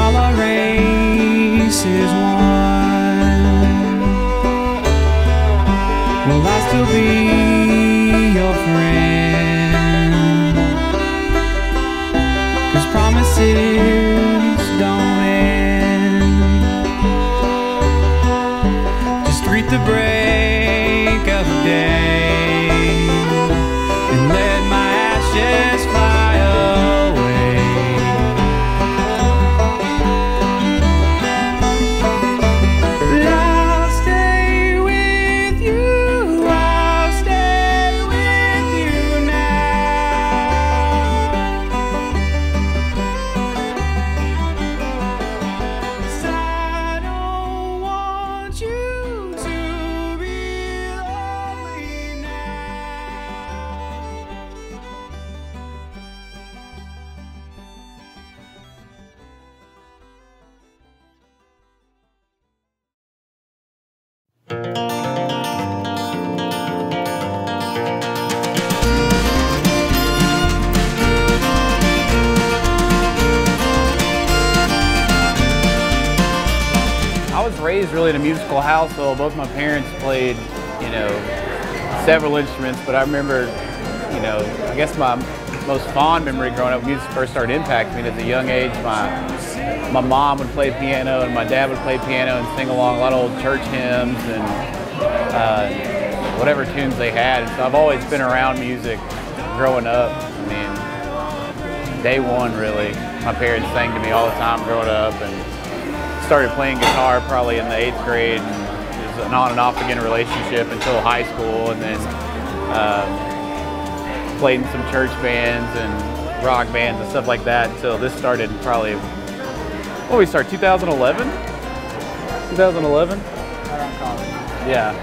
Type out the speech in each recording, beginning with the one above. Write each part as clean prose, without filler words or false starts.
while our race is won, will I still be your friend? 'Cause promises don't end. Just greet the break of day and let my ashes fly away. I'll stay with you, I'll stay with you now. 'Cause I don't want you to be lonely now. I was raised really in a musical household. Both my parents played, several instruments, but I remember, I guess my most fond memory growing up when music first started impacting me at a young age. My mom would play piano and my dad would play piano and sing along a lot of old church hymns and whatever tunes they had. And so I've always been around music growing up. I mean, day one really. My parents sang to me all the time growing up, and started playing guitar probably in the 8th grade, and it was an on and off again relationship until high school, and then played in some church bands and rock bands and stuff like that until this started probably, what did we start, 2011? 2011? Around college. Yeah.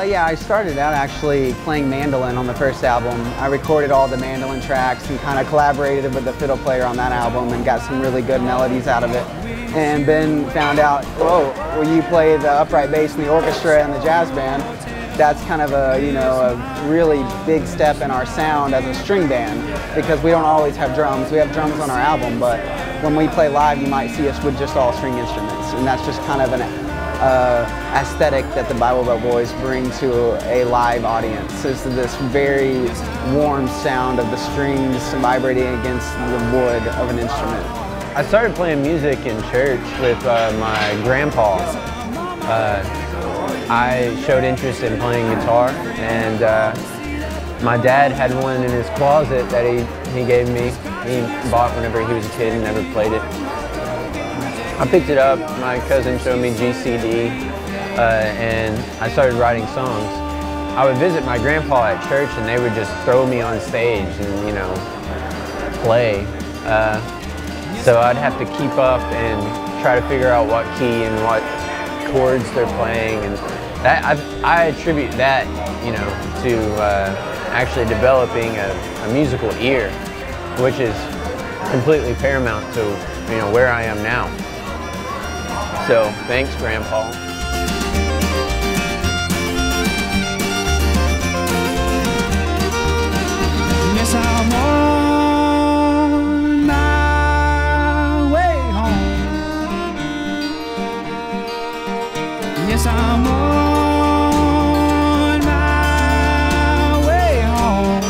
Yeah, I started out actually playing mandolin on the first album. I recorded all the mandolin tracks and kind of collaborated with the fiddle player on that album and got some really good melodies out of it. And then found out, whoa, well, you play the upright bass in the orchestra and the jazz band. That's kind of a really big step in our sound as a string band, because we don't always have drums. We have drums on our album, but when we play live, you might see us with just all string instruments, and that's just kind of an aesthetic that the Bible Belt Boys bring to a live audience. Is this very warm sound of the strings vibrating against the wood of an instrument. I started playing music in church with my grandpa. I showed interest in playing guitar, and my dad had one in his closet that he gave me. He bought whenever he was a kid and never played it. I picked it up, my cousin showed me GCD, and I started writing songs. I would visit my grandpa at church and they would just throw me on stage and, play. So I'd have to keep up and try to figure out what key and what chords they're playing, and that I attribute that, to actually developing a musical ear, which is completely paramount to where I am now. So thanks, Grandpa. Yes, I'm on my way home. Yes, I'm on my way home.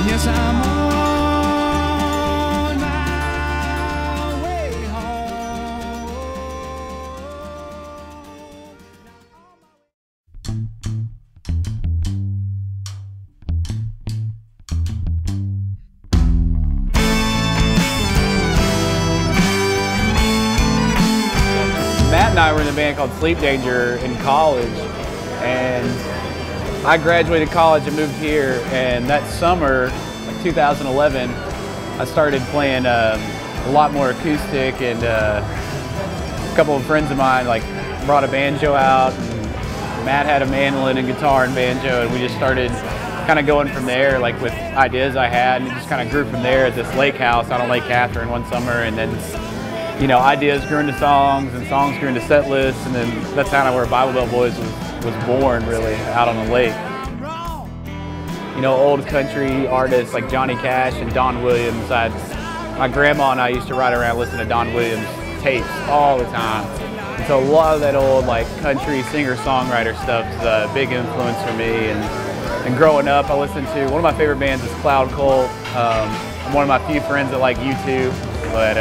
Yes, I'm on my way home. Matt and I were in a band called Sleep Danger in college, and I graduated college and moved here, and that summer, like 2011, I started playing a lot more acoustic, and a couple of friends of mine brought a banjo out, and Matt had a mandolin and guitar and banjo, and we just started kind of going from there, with ideas I had, and it just kind of grew from there at this lake house out on Lake Catherine one summer, and then ideas grew into songs, and songs grew into set lists, and then that's kind of where Bible Belt Boys was born, really, out on the lake. you know, old country artists like Johnny Cash and Don Williams. My grandma and I used to ride around listening to Don Williams tapes all the time. And so a lot of that old like country singer-songwriter stuff is a big influence for me. And growing up, I listened to, one of my favorite bands is Cloud Cult. I'm one of my few friends that like U2, but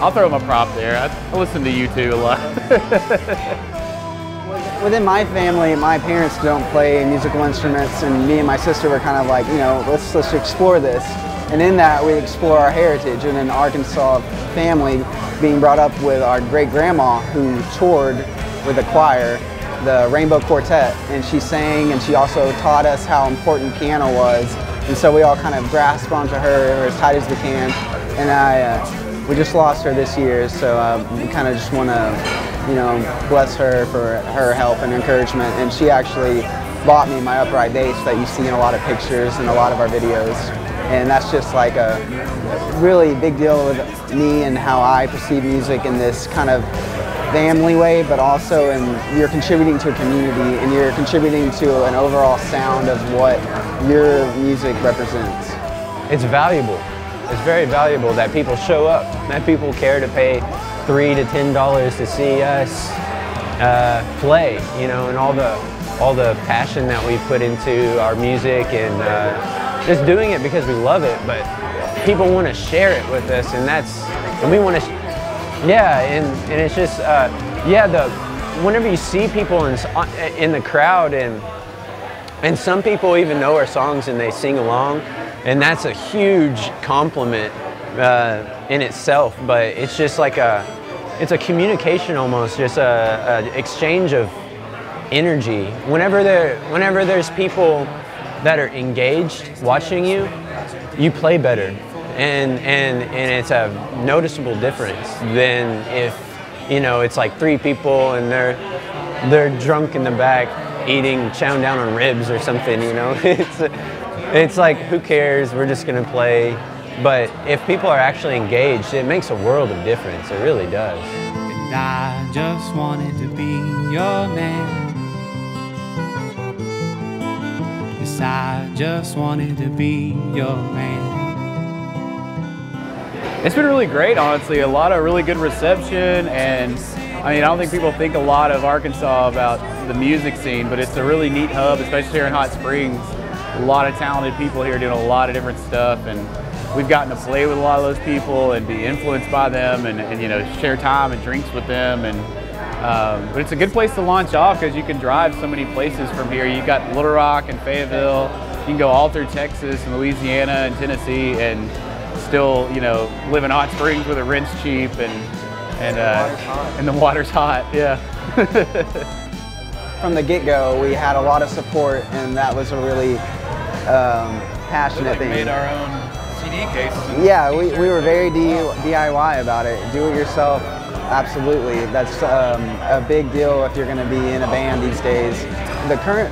I'll throw them a prop there. I listen to U2 a lot. Within my family, my parents don't play musical instruments, and me and my sister were kind of like, you know, let's explore this. And in that, we explore our heritage. And an Arkansas family, being brought up with our great-grandma who toured with the choir, the Rainbow Quartet, and she sang, and she also taught us how important piano was. And so we all kind of grasped onto her as tight as we can. And we just lost her this year, so we kind of just want to, you know, bless her for her help and encouragement. And she actually bought me my upright bass that you see in a lot of pictures and a lot of our videos. And that's just like a really big deal with me and how I perceive music in this kind of family way, but also you're contributing to a community and you're contributing to an overall sound of what your music represents. It's valuable. It's very valuable that people show up, that people care to pay $3 to $10 to see us play, you know, and all the passion that we put into our music and just doing it because we love it. But people want to share it with us, and we want to, yeah, and it's just, whenever you see people in the crowd, and some people even know our songs and they sing along. And that's a huge compliment in itself, but it's just like it's a communication almost, just a exchange of energy. Whenever there's people that are engaged watching you, you play better, and it's a noticeable difference than if, you know, it's like 3 people and they're drunk in the back chowing down on ribs or something, you know. It's like, who cares, we're just gonna play. But if people are actually engaged, it makes a world of difference, it really does. And I just wanted to be your man. Yes, I just wanted to be your man. It's been really great, honestly. A lot of really good reception, and I mean, I don't think people think a lot of Arkansas about the music scene, but it's a really neat hub, especially here in Hot Springs. A lot of talented people here doing a lot of different stuff, and we've gotten to play with a lot of those people and be influenced by them, and you know, share time and drinks with them. And but it's a good place to launch off because you can drive so many places from here. You've got Little Rock and Fayetteville. You can go all through Texas and Louisiana and Tennessee, and still, you know, live in Hot Springs where the rent's cheap and the water's hot. Yeah. From the get-go, we had a lot of support, and that was a really passionate thing. We made our own CD cases. Yeah, we were very DIY about it. Do it yourself, absolutely. That's a big deal if you're going to be in a band these days. The current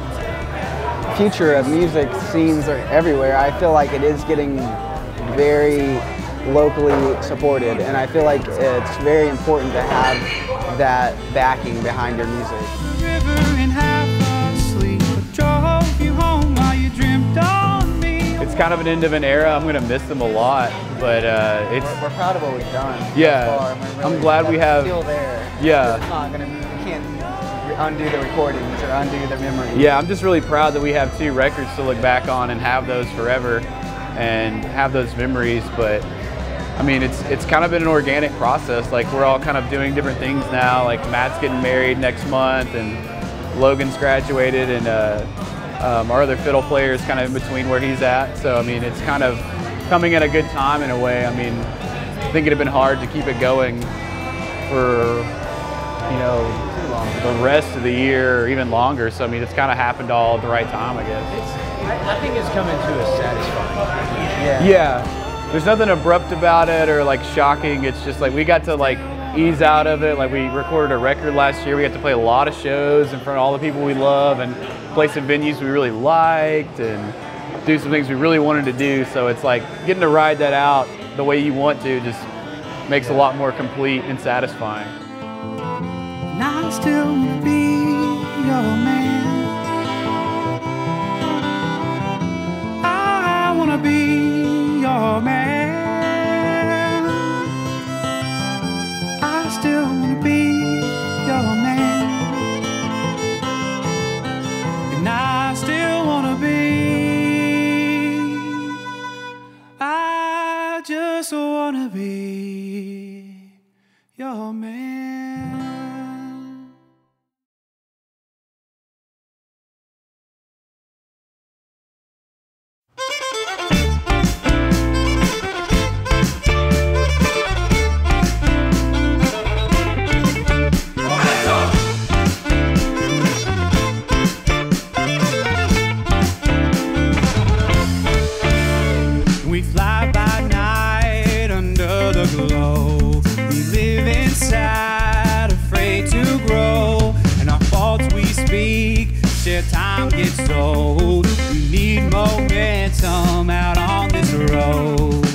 future of music scenes are everywhere. I feel like it is getting very locally supported, and I feel like it's very important to have that backing behind your music. It's kind of an end of an era. I'm gonna miss them a lot, but we're proud of what we've done. Yeah, so far. I'm glad we have. Still there. Yeah, it's not gonna. You can't undo the recordings or undo the memories. Yeah, I'm just really proud that we have 2 records to look back on and have those forever, and have those memories. But I mean, it's kind of been an organic process. Like, we're all kind of doing different things now. Like, Matt's getting married next month, and Logan's graduated, and our other fiddle player is kind of in between where he's at. So I mean, it's kind of coming at a good time in a way. I mean, I think it'd have been hard to keep it going for, you know, the rest of the year or even longer. So I mean, it's kind of happened all at the right time, I guess. I think it's coming to a satisfying. Yeah. There's nothing abrupt about it or like shocking. It's just like we got to like ease out of it. Like, we recorded a record last year. We got to play a lot of shows in front of all the people we love and play some venues we really liked and do some things we really wanted to do. So it's like getting to ride that out the way you want to just makes a lot more complete and satisfying. And I still wanna be your man. wanna be your man. We fly by night under the glow. We live inside, afraid to grow. And our faults we speak, till time gets old. We need momentum out on this road.